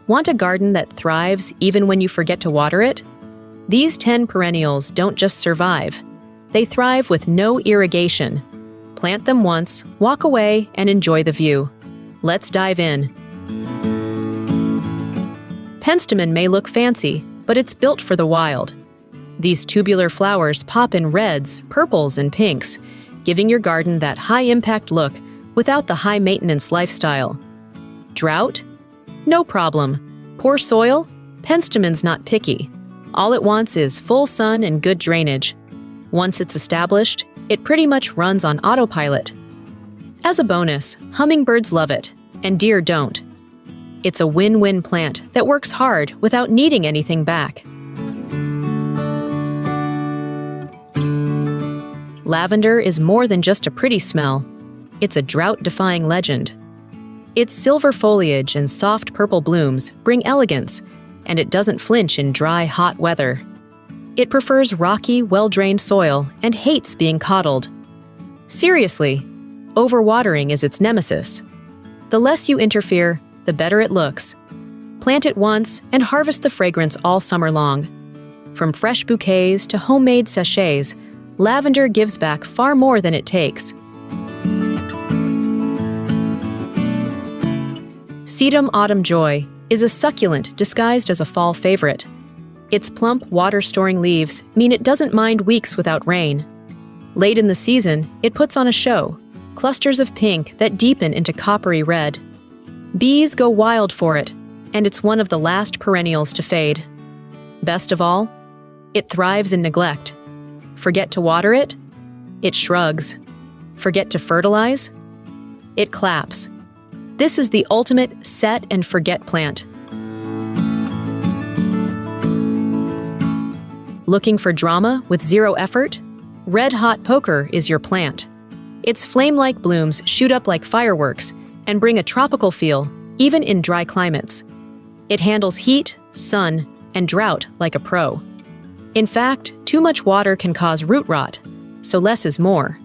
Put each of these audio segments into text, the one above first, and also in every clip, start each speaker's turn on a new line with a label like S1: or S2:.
S1: Want a garden that thrives even when you forget to water it? These 10 perennials don't just survive. They thrive with no irrigation. Plant them once, walk away, and enjoy the view. Let's dive in. Penstemon may look fancy, but it's built for the wild. These tubular flowers pop in reds, purples, and pinks, giving your garden that high-impact look without the high-maintenance lifestyle. Drought? No problem. Poor soil? Penstemon's not picky. All it wants is full sun and good drainage. Once it's established, it pretty much runs on autopilot. As a bonus, hummingbirds love it, and deer don't. It's a win-win plant that works hard without needing anything back. Lavender is more than just a pretty smell. It's a drought-defying legend. Its silver foliage and soft purple blooms bring elegance, and it doesn't flinch in dry, hot weather. It prefers rocky, well-drained soil and hates being coddled. Seriously, overwatering is its nemesis. The less you interfere, the better it looks. Plant it once and harvest the fragrance all summer long. From fresh bouquets to homemade sachets, lavender gives back far more than it takes. Sedum Autumn Joy is a succulent disguised as a fall favorite. Its plump, water-storing leaves mean it doesn't mind weeks without rain. Late in the season, it puts on a show, clusters of pink that deepen into coppery red. Bees go wild for it, and it's one of the last perennials to fade. Best of all, it thrives in neglect. Forget to water it? It shrugs. Forget to fertilize? It claps. This is the ultimate set and forget plant. Looking for drama with zero effort? Red Hot Poker is your plant. Its flame-like blooms shoot up like fireworks and bring a tropical feel, even in dry climates. It handles heat, sun, and drought like a pro. In fact, too much water can cause root rot, so less is more.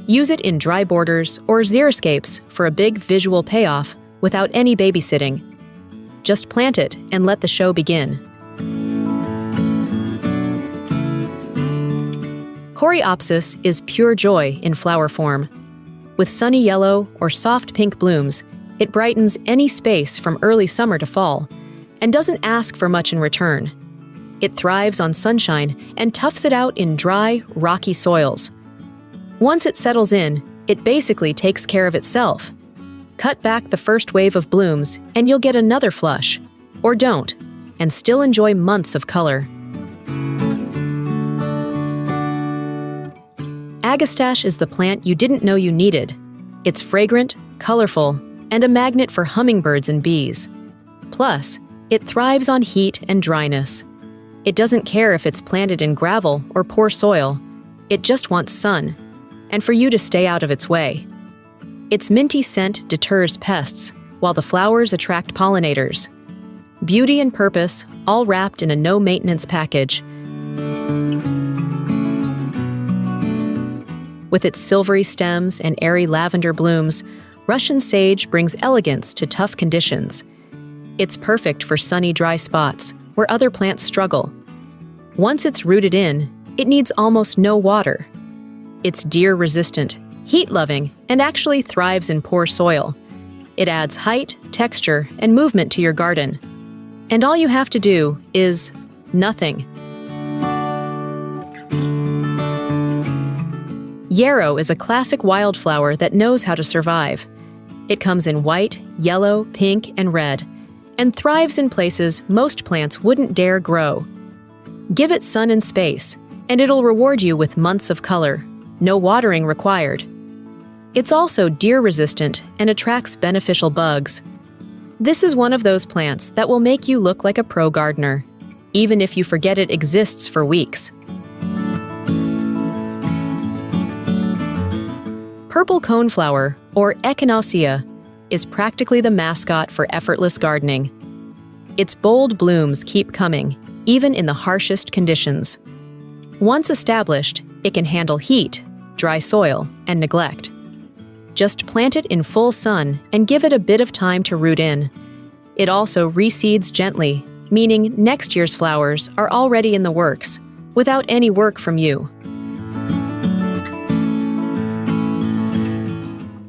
S1: Use it in dry borders or xeriscapes for a big visual payoff without any babysitting. Just plant it and let the show begin. Coreopsis is pure joy in flower form. With sunny yellow or soft pink blooms, it brightens any space from early summer to fall and doesn't ask for much in return. It thrives on sunshine and toughs it out in dry, rocky soils. Once it settles in, it basically takes care of itself. Cut back the first wave of blooms and you'll get another flush. Or don't, and still enjoy months of color. Agastache is the plant you didn't know you needed. It's fragrant, colorful, and a magnet for hummingbirds and bees. Plus, it thrives on heat and dryness. It doesn't care if it's planted in gravel or poor soil. It just wants sun, and for you to stay out of its way. Its minty scent deters pests, while the flowers attract pollinators. Beauty and purpose, all wrapped in a no-maintenance package. With its silvery stems and airy lavender blooms, Russian sage brings elegance to tough conditions. It's perfect for sunny, dry spots where other plants struggle. Once it's rooted in, it needs almost no water. It's deer-resistant, heat-loving, and actually thrives in poor soil. It adds height, texture, and movement to your garden. And all you have to do is nothing. Yarrow is a classic wildflower that knows how to survive. It comes in white, yellow, pink, and red, and thrives in places most plants wouldn't dare grow. Give it sun and space, and it'll reward you with months of color. No watering required. It's also deer-resistant and attracts beneficial bugs. This is one of those plants that will make you look like a pro gardener, even if you forget it exists for weeks. Purple coneflower, or echinacea, is practically the mascot for effortless gardening. Its bold blooms keep coming, even in the harshest conditions. Once established, it can handle heat, dry soil, and neglect. Just plant it in full sun and give it a bit of time to root in. It also reseeds gently, meaning next year's flowers are already in the works, without any work from you.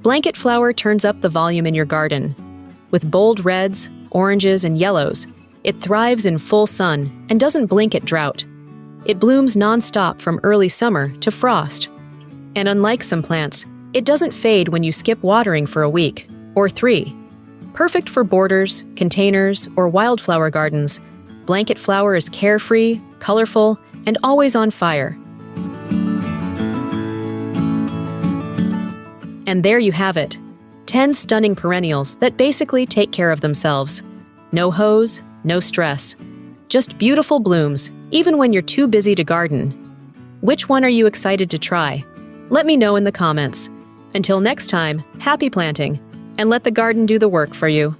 S1: Blanket flower turns up the volume in your garden. With bold reds, oranges, and yellows, it thrives in full sun and doesn't blink at drought. It blooms non-stop from early summer to frost. And unlike some plants, it doesn't fade when you skip watering for a week or 3. Perfect for borders, containers, or wildflower gardens, blanket flower is carefree, colorful, and always on fire. And there you have it, 10 stunning perennials that basically take care of themselves. No hose, no stress. Just beautiful blooms, even when you're too busy to garden. Which one are you excited to try? Let me know in the comments. Until next time, happy planting, and let the garden do the work for you.